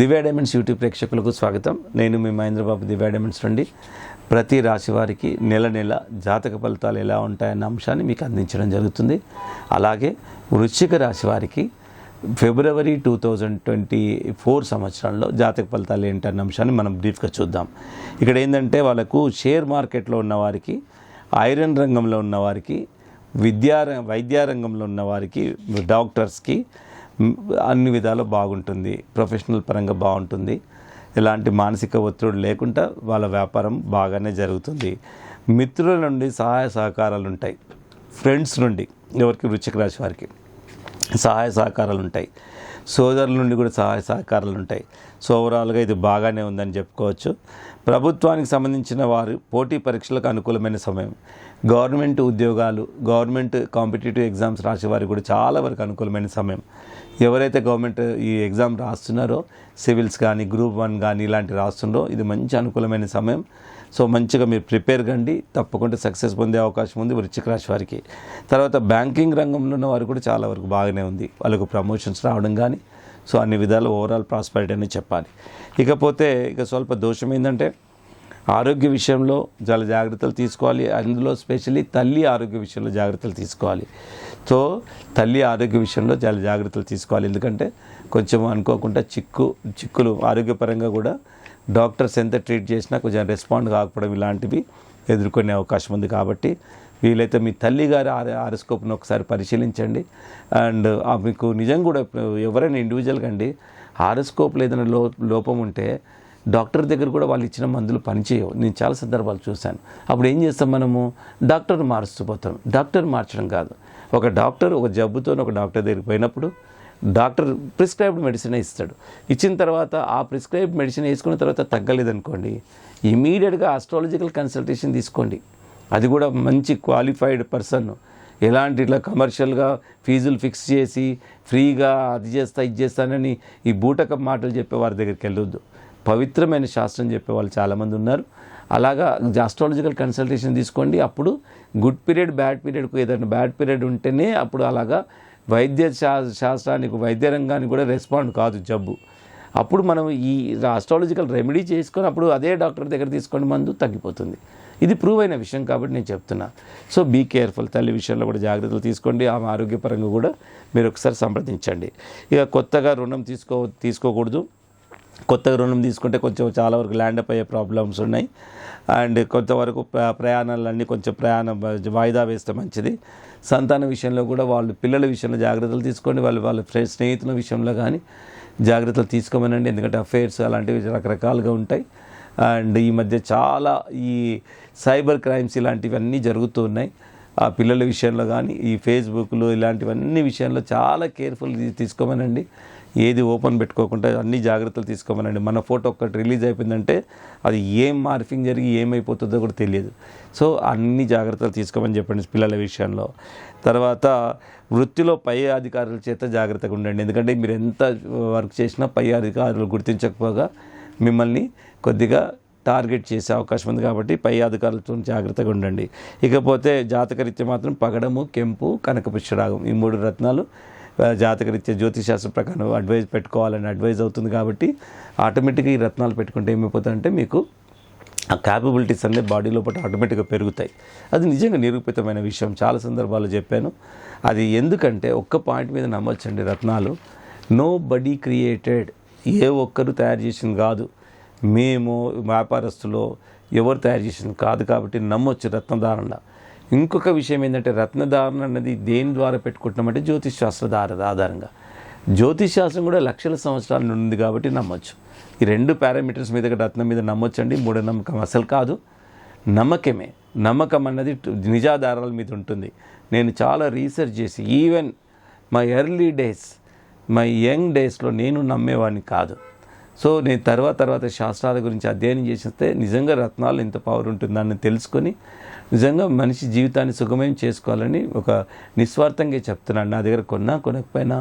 దివ్య diamonds YouTube ప్రేక్షకులకు స్వాగతం. నేను మీ మహేంద్రబాబు, దివ్య డైమండ్స్ నుండి ప్రతి రాశి వారికి నెల నెల జాతక ఫలితాలు ఎలా ఉంటాయన్న అంశాన్ని మీకు అందించడం జరుగుతుంది. అలాగే వృశ్చిక రాశి వారికి ఫిబ్రవరి 2024 సంవత్సరంలో జాతక ఫలితాలు ఏంటన్న అంశాన్ని మనం బ్రీఫ్గా చూద్దాం. ఇక్కడ ఏంటంటే వాళ్ళకు షేర్ మార్కెట్లో ఉన్నవారికి, ఐరన్ రంగంలో ఉన్నవారికి, వైద్య రంగంలో ఉన్నవారికి, డాక్టర్స్కి అన్ని విధాలు బాగుంటుంది. ప్రొఫెషనల్ పరంగా బాగుంటుంది. ఎలాంటి మానసిక ఒత్తిడి లేకుండా వాళ్ళ వ్యాపారం బాగానే జరుగుతుంది. మిత్రుల నుండి సహాయ సహకారాలు ఉంటాయి. ఫ్రెండ్స్ నుండి ఎవరికి వృశ్చిక రాశి వారికి సహాయ సహకారాలు ఉంటాయి. సోదరుల నుండి కూడా సహాయ సహకారాలు ఉంటాయి. సో ఓవరాల్గా ఇది బాగానే ఉందని చెప్పుకోవచ్చు. ప్రభుత్వానికి సంబంధించిన వారు పోటీ పరీక్షలకు అనుకూలమైన సమయం. గవర్నమెంట్ ఉద్యోగాలు, గవర్నమెంట్ కాంపిటేటివ్ ఎగ్జామ్స్ రాసే వారికి కూడా చాలా వరకు అనుకూలమైన సమయం. ఎవరైతే గవర్నమెంట్ ఈ ఎగ్జామ్ రాస్తున్నారో, సివిల్స్ కానీ, గ్రూప్ 1 కానీ ఇలాంటి రాస్తున్నారో ఇది మంచి అనుకూలమైన సమయం. సో మంచిగా మీరు ప్రిపేర్ కండి, తప్పకుండా సక్సెస్ పొందే అవకాశం ఉంది వృశ్చిక రాశి వారికి. తర్వాత బ్యాంకింగ్ రంగంలో ఉన్న వారు కూడా చాలా వరకు బాగానే ఉంది. వాళ్ళకు ప్రమోషన్స్ రావడం కానీ, సో అన్ని విధాలు ఓవరాల్ ప్రాస్పరిటీ అని చెప్పాలి. ఇకపోతే స్వల్ప దోషం ఏంటంటే ఆరోగ్య విషయంలో చాలా జాగ్రత్తలు తీసుకోవాలి. అందులో స్పెషల్లీ తల్లి ఆరోగ్య విషయంలో జాగ్రత్తలు తీసుకోవాలి. సో తల్లి ఆరోగ్య విషయంలో చాలా జాగ్రత్తలు తీసుకోవాలి. ఎందుకంటే కొంచెం అనుకోకుండా చిక్కులు ఆరోగ్యపరంగా కూడా డాక్టర్స్ ఎంత ట్రీట్ చేసినా కొంచెం రెస్పాండ్ కాకపోవడం ఇలాంటివి ఎదుర్కొనే అవకాశం ఉంది. కాబట్టి వీలైతే మీ తల్లి గారి ఆరోస్కోప్ను ఒకసారి పరిశీలించండి. అండ్ మీకు నిజంగా కూడా ఎవరైనా ఇండివిజువల్గా అండి ఆరోస్కోప్లో ఏదైనా లోపం ఉంటే డాక్టర్ దగ్గర కూడా వాళ్ళు ఇచ్చిన మందులు పనిచేయవు. నేను చాలా సందర్భాలు చూశాను. అప్పుడు ఏం చేస్తాం, మనము డాక్టర్ని మారుస్తూ పోతాం. డాక్టర్ మార్చడం కాదు, ఒక డాక్టర్ ఒక జబ్బుతో ఒక డాక్టర్ దగ్గరికి పోయినప్పుడు డాక్టర్ ప్రిస్క్రైబ్డ్ మెడిసిన్ ఇస్తాడు. ఇచ్చిన తర్వాత ఆ ప్రిస్క్రైబ్డ్ మెడిసిన్ వేసుకున్న తర్వాత తగ్గలేదనుకోండి, ఇమీడియట్గా ఆస్ట్రాలజికల్ కన్సల్టేషన్ తీసుకోండి. అది కూడా మంచి క్వాలిఫైడ్ పర్సన్. ఎలాంటి ఇట్లా కమర్షియల్గా ఫీజులు ఫిక్స్ చేసి ఫ్రీగా అది చేస్తా ఇది చేస్తానని ఈ బూటకం మాటలు చెప్పే వారి దగ్గరికి వెళ్ళొద్దు. పవిత్రమైన శాస్త్రం చెప్పే వాళ్ళు చాలామంది ఉన్నారు. అలాగా ఆస్ట్రాలజికల్ కన్సల్టేషన్ తీసుకోండి. అప్పుడు గుడ్ పీరియడ్, బ్యాడ్ పీరియడ్కు ఏదైనా బ్యాడ్ పీరియడ్ ఉంటేనే అప్పుడు అలాగా వైద్య శాస్త్రానికి, వైద్య రంగానికి కూడా రెస్పాండ్ కాదు జబ్బు. అప్పుడు మనం ఈ ఆస్ట్రాలజికల్ రెమెడీ చేసుకొని అప్పుడు అదే డాక్టర్ దగ్గర తీసుకొని మందు తగ్గిపోతుంది. ఇది ప్రూవ్ అయిన విషయం కాబట్టి నేను చెప్తున్నా. So be careful. తల్లి విషయంలో కూడా జాగ్రత్తలు తీసుకోండి. ఆమె ఆరోగ్యపరంగా కూడా మీరు ఒకసారి సంప్రదించండి. ఇక కొత్తగా రుణం తీసుకోకూడదు. కొత్తగా రుణం తీసుకుంటే కొంచెం చాలా వరకు ల్యాండప్ అయ్యే ప్రాబ్లమ్స్ ఉన్నాయి. అండ్ కొంతవరకు ప్రయాణాలన్నీ కొంచెం వాయిదా వేస్తే మంచిది. సంతాన విషయంలో కూడా వాళ్ళు పిల్లల విషయంలో జాగ్రత్తలు తీసుకోండి. వాళ్ళ స్నేహితుల విషయంలో కానీ జాగ్రత్తలు తీసుకోమనండి. ఎందుకంటే అఫైర్స్ అలాంటివి రకరకాలుగా ఉంటాయి. అండ్ ఈ మధ్య చాలా ఈ సైబర్ క్రైమ్స్ ఇలాంటివన్నీ జరుగుతూ ఉన్నాయి. ఆ పిల్లల విషయంలో కానీ ఈ ఫేస్బుక్లు ఇలాంటివన్నీ విషయంలో చాలా కేర్ఫుల్ తీసుకోమనండి. ఏది ఓపెన్ పెట్టుకోకుండా అన్ని జాగ్రత్తలు తీసుకోమనండి. మన ఫోటో ఒక్కటి రిలీజ్ అయిపోయిందంటే అది ఏం మార్ఫింగ్ జరిగి ఏమైపోతుందో కూడా తెలియదు. సో అన్ని జాగ్రత్తలు తీసుకోమని చెప్పండి పిల్లల విషయంలో. తర్వాత వృత్తిలో పై అధికారుల చేత జాగ్రత్తగా ఉండండి. ఎందుకంటే మీరు ఎంత వర్క్ చేసినా పై అధికారులు గుర్తించకపోగా మిమ్మల్ని కొద్దిగా టార్గెట్ చేసే అవకాశం ఉంది. కాబట్టి పై అధికారులతో జాగ్రత్తగా ఉండండి. ఇకపోతే జాతకరీత్యా మాత్రం పగడము, కెంపు, కనకపుష్యరాగం ఈ 3 రత్నాలు జాతకరీత్యా జ్యోతిశాస్త్ర ప్రకారం పెట్టుకోవాలని అడ్వైజ్ అవుతుంది. కాబట్టి ఆటోమేటిక్గా ఈ రత్నాలు పెట్టుకుంటే ఏమైపోతుందంటే మీకు ఆ క్యాపబిలిటీస్ అన్నీ బాడీ లోపల ఆటోమేటిక్గా పెరుగుతాయి. అది నిజంగా నిరూపితమైన విషయం. చాలా సందర్భాల్లో చెప్పాను. అది ఎందుకంటే ఒక్క పాయింట్ మీద నమ్మొచ్చండి. రత్నాలు నో బడీ క్రియేటెడ్, ఏ ఒక్కరు తయారు చేసింది కాదు. మేము వ్యాపారస్తులో ఎవరు తయారు చేసింది కాదు. కాబట్టి నమ్మొచ్చు రత్నధారణ. ఇంకొక విషయం ఏంటంటే రత్నధారణ అన్నది దేని ద్వారా పెట్టుకుంటున్నామంటే జ్యోతిష్ శాస్త్ర ఆధారంగా. జ్యోతిష్ శాస్త్రం కూడా లక్షల సంవత్సరాల నుండి ఉంది కాబట్టి నమ్మొచ్చు. ఈ 2 పారామీటర్స్ మీద రత్నం మీద నమ్మొచ్చండి. మూఢనమ్మకం అసలు కాదు, నమ్మకమే. నమ్మకం అన్నది నిజాధారాల మీద ఉంటుంది. నేను చాలా రీసెర్చ్ చేసి even my early days, my young డేస్లో నేను నమ్మేవాడిని కాదు. సో నేను తర్వాత శాస్త్రాల గురించి అధ్యయనం చేస్తే నిజంగా రత్నాలు ఎంత పవర్ ఉంటుందని తెలుసుకొని నిజంగా మనిషి జీవితాన్ని సుగమయం చేసుకోవాలని ఒక నిస్వార్థంగా చెప్తున్నాను. నా దగ్గర కొనకపోయినా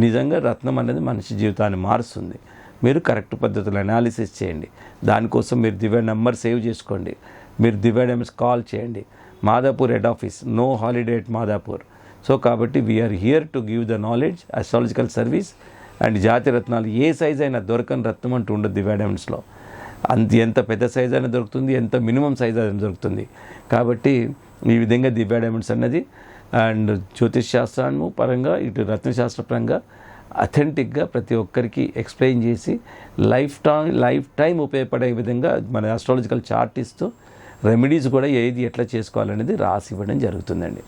నిజంగా రత్నం అనేది మనిషి జీవితాన్ని మారుస్తుంది. మీరు కరెక్ట్ పద్ధతిలో అనాలిసిస్ చేయండి. దానికోసం మీరు దివ్య నెంబర్ సేవ్ చేసుకోండి. మీరు దివ్య డైమండ్స్ కాల్ చేయండి. Madhapur head office, no holiday at Madhapur. So కాబట్టి we are here to give the knowledge, astrological service and జాతి రత్నాలు ఏ సైజ్ అయినా దొరకని రత్నం అంటూ ఉండదు దివ్య డైమండ్స్లో. ఎంత పెద్ద సైజ్ అయినా దొరుకుతుంది, ఎంత మినిమం సైజ్ అయినా దొరుకుతుంది. కాబట్టి ఈ విధంగా దివ్య డైమండ్స్ అన్నది అండ్ జ్యోతిష్ శాస్త్రాన్ని పరంగా ఇటు రత్నశాస్త్ర పరంగా అథెంటిక్గా ప్రతి ఒక్కరికి ఎక్స్ప్లెయిన్ చేసి లైఫ్ టైం ఉపయోగపడే విధంగా మన ఆస్ట్రాలజికల్ చార్ట్ ఇస్తూ రెమెడీస్ కూడా ఏది ఎట్లా చేసుకోవాలనేది రాసి ఇవ్వడం జరుగుతుందండి.